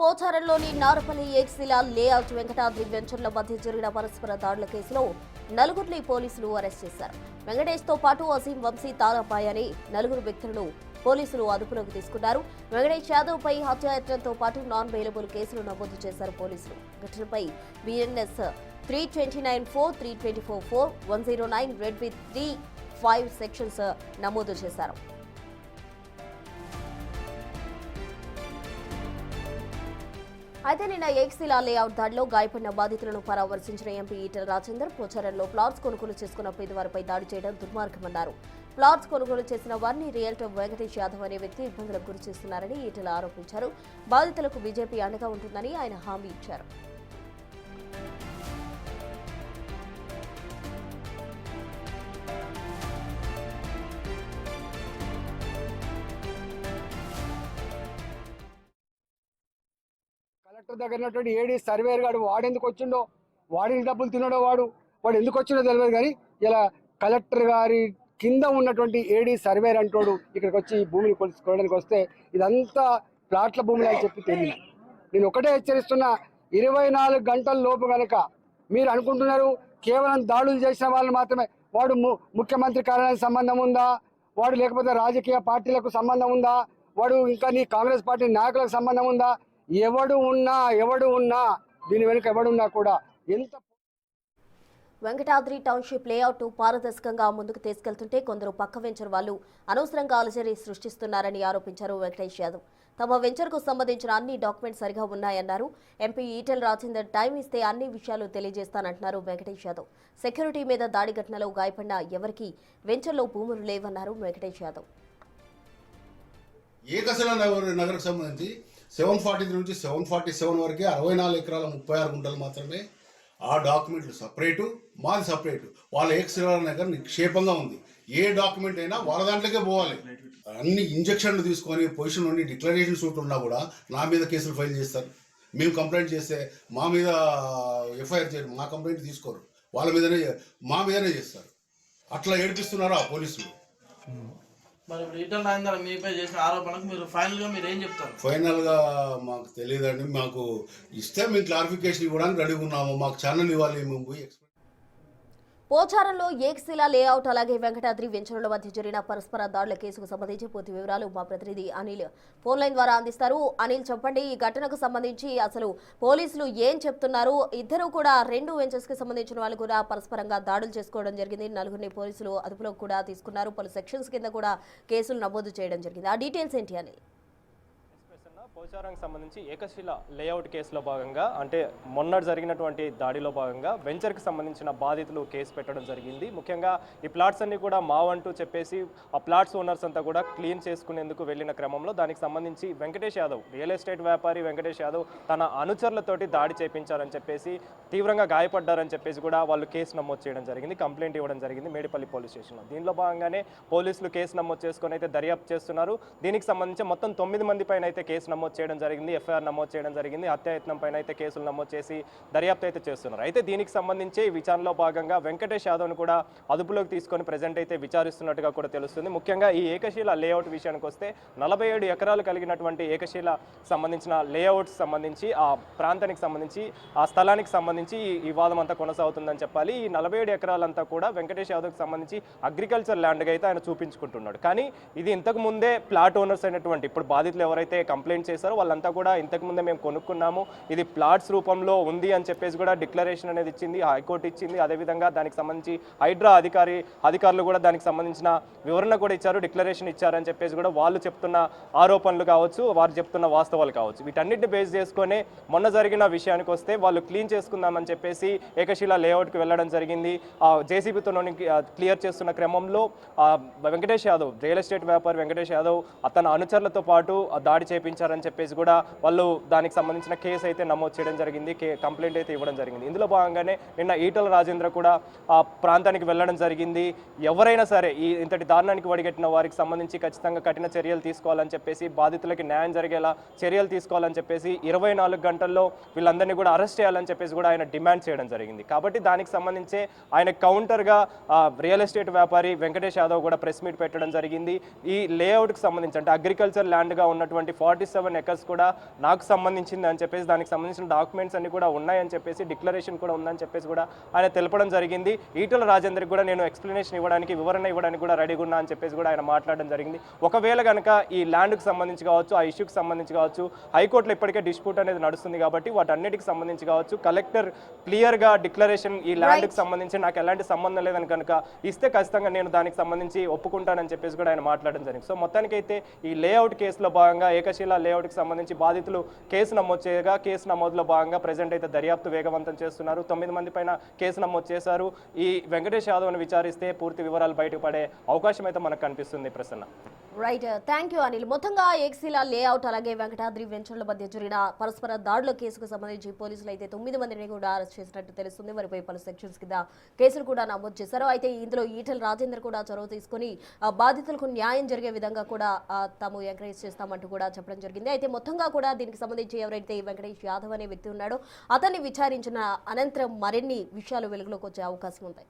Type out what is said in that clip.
పోచారంలోని Narapally ఏక్శిలా layout Venkatadri వెంచర్ల మధ్య జరిగిన పరస్పర దాడుల కేసులో నలుగురిని పోలీసులు అరెస్ట్ చేశారు. వెంకటేష్తో పాటు అసీం వంశీ తారాపాయ్ అనే నలుగురు వ్యక్తులను పోలీసులు అదుపులోకి తీసుకున్నారు. వెంకటేష్ యాదవ్ పై హత్యాయత్నంతో పాటు నాన్ బెయిలబుల్ కేసులు నమోదు చేశారు పోలీసులు. ఘటనపై బిఎన్ఎస్ 329(4), 324(4), 109 రెడ్ విత్ 3(5) సెక్షన్స్ నమోదు చేశారు. అయితే నిన్న ఏక్శిలా లేఅవుట్ దాడిలో గాయపడిన బాధితులను పరామర్శించిన ఎంపీ ఈటెల రాజేందర్ పోచారంలో ప్లాట్స్ కొనుగోలు చేసుకున్న పేదవారిపై దాడి చేయడం దుర్మార్గమన్నారు. ప్లాట్స్ కొనుగోలు చేసిన వారిని రియల్టర్ వెంకటేష్ యాదవ్ అనే వ్యక్తి ఇబ్బందులకు గురి చేస్తున్నారని ఈటెల ఆరోపించారు. బాధితులకు బీజేపీ అండగా ఉంటుందని ఆయన హామీ ఇచ్చారు. కలెక్టర్ దగ్గర ఉన్నటువంటి ఏడీ సర్వేర్ గాడు వాడు ఎందుకు వచ్చిండో, వాడిని డబ్బులు తినడో వాడు ఎందుకు వచ్చిండో తెలియదు. కానీ ఇలా కలెక్టర్ గారి కింద ఉన్నటువంటి ఏడీ సర్వేర్ అంటోడు ఇక్కడికి వచ్చి భూమిని కొనుక్కోవడానికి వస్తే ఇదంతా ప్లాట్ల భూములు అని చెప్పి తెలియదు. నేను ఒకటే హెచ్చరిస్తున్నా, 24 గంటల లోపు కనుక మీరు అనుకుంటున్నారు కేవలం దాడులు చేసిన వాళ్ళు మాత్రమే, వాడు ముఖ్యమంత్రి కార్యాలయానికి సంబంధం ఉందా, వాడు లేకపోతే రాజకీయ పార్టీలకు సంబంధం ఉందా, వాడు ఇంకా నీ కాంగ్రెస్ పార్టీ నాయకులకు సంబంధం ఉందా, ఎవడు ఉన్నా దీని వెనుక ఎవడున్నా కూడా ఎంత. వెంకటాద్రి టౌన్షిప్ లేఅవుట్ పారదర్శకంగా ముందుకు తీసుకెళ్తుంటే కొందరు పక్క వెంచర్ వాళ్ళు అనవసరంగా అలజడి సృష్టిస్తున్నారని ఆరోపించారు వెంకటేష్ యాదవ్. తమ వెంచర్కు సంబంధించిన అన్ని డాక్యుమెంట్స్ సరిగా ఉన్నాయన్నారు. ఎంపీ ఈటెల రాజేందర్ టైం ఇస్తే అన్ని విషయాలు తెలియజేస్తానంటున్నారు వెంకటేష్ యాదవ్. సెక్యూరిటీ మీద దాడి ఘటనలో గాయపడిన ఎవరికి వెంచర్లో భూములు లేవన్నారు వెంకటేష్ యాదవ్. ఏకశిలా నగరకు సంబంధించి 743 నుంచి 747 వరకే 64 ఎకరాల 36 గుంటలు మాత్రమే. ఆ డాక్యుమెంట్లు సపరేటు, మాది సపరేటు. వాళ్ళ ఏకశిలా నగర్ నిక్షేపంగా ఉంది. ఏ డాక్యుమెంట్ అయినా వాళ్ళ దాంట్లోకే పోవాలి. అన్ని ఇంజక్షన్లు తీసుకొని పొజిషన్ ఉండి డిక్లరేషన్ సూట్ ఉన్నా కూడా నా మీద కేసులు ఫైల్ చేస్తారు. మేము కంప్లైంట్ చేస్తే మా మీద ఎఫ్ఐఆర్ చేయరు, మా కంప్లైంట్ తీసుకోరు, వాళ్ళ మీదనే మా మీదనే చేస్తారు. అట్లా ఏడిపిస్తున్నారు ఆ పోలీసులు. మరి ఇప్పుడు ఈటెల రాజేందర్ మీపై చేసిన ఆరోపణకు మీరు ఫైనల్గా ఏం చెప్తారు? ఫైనల్గా మాకు తెలియదండి. మాకు ఇస్తే మేము క్లారిఫికేషన్ ఇవ్వడానికి రెడీగా ఉన్నాము. మాకు ఛానల్ ఇవ్వాలి. మేము పోయి పోచారంలో ఏక్శిలా లేఅవుట్ అలాగే వెంకటాద్రి వెంచర్ల మధ్య జరిగిన పరస్పర దాడుల కేసుకు సంబంధించి పూర్తి వివరాలు మా ప్రతినిధి అనిల్ ఫోన్ లైన్ ద్వారా అందిస్తారు. అనిల్, చెప్పండి, ఈ ఘటనకు సంబంధించి అసలు పోలీసులు ఏం చెప్తున్నారు? ఇద్దరు కూడా 2 వెంచర్స్ కి సంబంధించిన వాళ్ళు కూడా పరస్పరంగా దాడులు చేసుకోవడం జరిగింది. నలుగురిని పోలీసులు అదుపులోకి కూడా తీసుకున్నారు. పలు సెక్షన్స్ కింద కూడా కేసులు నమోదు చేయడం జరిగింది. ఆ డీటెయిల్స్ ఏంటి అనిల్? పోచారంకి సంబంధించి ఏకశిలా లేఅవుట్ కేసులో భాగంగా, అంటే మొన్న జరిగినటువంటి దాడిలో భాగంగా వెంచర్కి సంబంధించిన బాధితులు కేసు పెట్టడం జరిగింది. ముఖ్యంగా ఈ ప్లాట్స్ అన్ని కూడా మావంటూ చెప్పేసి ఆ ప్లాట్స్ ఓనర్స్ అంతా కూడా క్లీన్ చేసుకునేందుకు వెళ్ళిన క్రమంలో దానికి సంబంధించి వెంకటేష్ యాదవ్, రియల్ ఎస్టేట్ వ్యాపారి వెంకటేష్ యాదవ్ తన అనుచరులతోటి దాడి చేయించారని చెప్పేసి, తీవ్రంగా గాయపడ్డారని చెప్పేసి కూడా వాళ్ళు కేసు నమోదు చేయడం జరిగింది. కంప్లైంట్ ఇవ్వడం జరిగింది మేడిపల్లి పోలీస్ స్టేషన్లో. దీనిలో భాగంగానే పోలీసులు కేసు నమోదు చేసుకొని అయితే దర్యాప్తు చేస్తున్నారు. దీనికి సంబంధించి మొత్తం 9 మంది పైన అయితే కేసు నమోదు చేయడం జరిగింది, ఎఫ్ఐఆర్ నమోదు చేయడం జరిగింది. హత్యాయత్నం పైన అయితే కేసులు నమోదు చేసి దర్యాప్తు అయితే చేస్తున్నారు. అయితే దీనికి సంబంధించి విచారణలో భాగంగా వెంకటేష్ యాదవ్ను కూడా అదుపులోకి తీసుకొని ప్రజెంట్ అయితే విచారిస్తున్నట్టుగా కూడా తెలుస్తుంది. ముఖ్యంగా ఈ ఏకశిలా లేఅవుట్ విషయానికి వస్తే 47 ఎకరాలు కలిగినటువంటి ఏకశిలా సంబంధించిన లేఅవుట్స్ సంబంధించి ఆ ప్రాంతానికి సంబంధించి ఆ స్థలానికి సంబంధించి ఈ వివాదం అంతా కొనసాగుతుందని చెప్పాలి. ఈ 47 ఎకరాలంతా కూడా వెంకటేష్ యాదవ్కి సంబంధించి అగ్రికల్చర్ ల్యాండ్గా అయితే ఆయన చూపించుకుంటున్నాడు. కానీ ఇది ఇంతకు ముందే ప్లాట్ ఓనర్స్ అయినటువంటి ఇప్పుడు బాధితులు ఎవరైతే కంప్లైంట్ చేశారో వాళ్ళంతా కూడా ఇంతకుముందే మేము కొనుక్కున్నాము, ఇది ప్లాట్స్ రూపంలో ఉంది అని చెప్పేసి కూడా డిక్లరేషన్ అనేది ఇచ్చింది, హైకోర్టు ఇచ్చింది. అదేవిధంగా దానికి సంబంధించి హైడ్రా అధికారులు కూడా దానికి సంబంధించిన వివరణ కూడా ఇచ్చారు, డిక్లరేషన్ ఇచ్చారని చెప్పేసి కూడా వాళ్ళు చెప్తున్న ఆరోపణలు కావచ్చు, వారు చెప్తున్న వాస్తవాలు కావచ్చు, వీటన్నిటిని బేస్ చేసుకొని మొన్న జరిగిన విషయానికి వస్తే వాళ్ళు క్లీన్ చేసుకుందామని చెప్పేసి ఏకశిలా లేఅవుట్కి వెళ్ళడం జరిగింది. జేసీబీతో క్లియర్ చేస్తున్న క్రమంలో వెంకటేష్ యాదవ్, రియల్ ఎస్టేట్ వ్యాపారి వెంకటేష్ యాదవ్ తన అనుచరులతో పాటు దాడి చేయించారని చెప్పేసి కూడా వాళ్ళు దానికి సంబంధించిన కేసు అయితే నమోదు చేయడం జరిగింది, కంప్లైంట్ అయితే ఇవ్వడం జరిగింది. ఇందులో భాగంగానే నిన్న ఈటెల రాజేంద్ర కూడా ఆ ప్రాంతానికి వెళ్ళడం జరిగింది. ఎవరైనా సరే ఈ ఇంతటి దారుణానికి వడిగట్టిన వారికి సంబంధించి ఖచ్చితంగా కఠిన చర్యలు తీసుకోవాలని చెప్పేసి, బాధితులకి న్యాయం జరిగేలా చర్యలు తీసుకోవాలని చెప్పేసి 24 గంటల్లో వీళ్ళందరినీ కూడా అరెస్ట్ చేయాలని చెప్పేసి కూడా ఆయన డిమాండ్ చేయడం జరిగింది. కాబట్టి దానికి సంబంధించి ఆయన కౌంటర్గా రియల్ ఎస్టేట్ వ్యాపారి వెంకటేష్ యాదవ్ కూడా ప్రెస్ మీట్ పెట్టడం జరిగింది. ఈ లేఅవుట్కి సంబంధించి అంటే అగ్రికల్చర్ ల్యాండ్గా ఉన్నటువంటి 47 ఎకర్స్ కూడా నాకు సంబంధించింది అని చెప్పేసి, దానికి సంబంధించిన డాక్యుమెంట్స్ అన్ని కూడా ఉన్నాయని చెప్పేసి, డిక్లరేషన్ కూడా ఉందని చెప్పేసి కూడా ఆయన తెలపడం జరిగింది. ఈటల రాజేందర్కి కూడా నేను ఎక్స్ప్లెనేషన్ ఇవ్వడానికి, వివరణ ఇవ్వడానికి కూడా రెడీగా ఉన్నా అని చెప్పేసి కూడా ఆయన మాట్లాడడం జరిగింది. ఒకవేళ కనుక ఈ ల్యాండ్కి సంబంధించి కావచ్చు, ఆ ఇష్యూకి సంబంధించి కావచ్చు, హైకోర్టులో ఇప్పటికే డిస్ప్యూట్ అనేది నడుస్తుంది కాబట్టి వాటన్నిటికి సంబంధించి కావచ్చు, కలెక్టర్ క్లియర్గా డిక్లరేషన్ ఈ ల్యాండ్కి సంబంధించి నాకు ఎలాంటి సంబంధం లేదని కనుక ఇస్తే ఖచ్చితంగా నేను దానికి సంబంధించి ఒప్పుకుంటానని చెప్పేసి కూడా ఆయన మాట్లాడడం జరిగింది. సో మొత్తానికైతే ఈ లేఅవుట్ కేసులో భాగంగా ఏకశిల లేఅవుట్కి సంబంధించి బాధితులు కేసు నమోదు చేయగా, కేసు నమోదులో భాగంగా ప్రజెంట్ అయితే దర్యాప్తు వేగవంతం చేస్తున్నారు. 9 మంది పైన కేసు నమోదు చేశారు. ఈ వెంకటేష్ యాదవ్ను విచారిస్తే పూర్తి వివరాలు బయటకు పడే అవకాశం అయితే మనకు కనిపిస్తుంది. Prasanna. Right, thank you Anil. మొత్తంగా ఏకశిల లేఅవుట్ అలాగే వెంకటాద్రి వెంచర్ల మధ్య జరిగిన పరస్పర దాడుల కేసుకు సంబంధించి పోలీసులు అయితే 9 మందిని కూడా అరెస్ట్ చేసినట్టు తెలుస్తుంది. వారిపై పలు సెక్షన్స్ కింద కేసులు కూడా నమోదు చేశారు. అయితే ఇందులో ఈటల రాజేందర్ కూడా చొరవ తీసుకుని బాధితులకు న్యాయం జరిగే విధంగా కూడా తాము ఎంకరేజ్ చేస్తామంటూ కూడా చెప్పడం జరిగింది. అయితే మొత్తంగా కూడా దీనికి సంబంధించి ఎవరైతే వెంకటేష్ యాదవ్ అనే వ్యక్తి ఉన్నాడో అతన్ని విచారించిన అనంతరం మరిన్ని విషయాలు వెలుగులోకి వచ్చే అవకాశం ఉంది.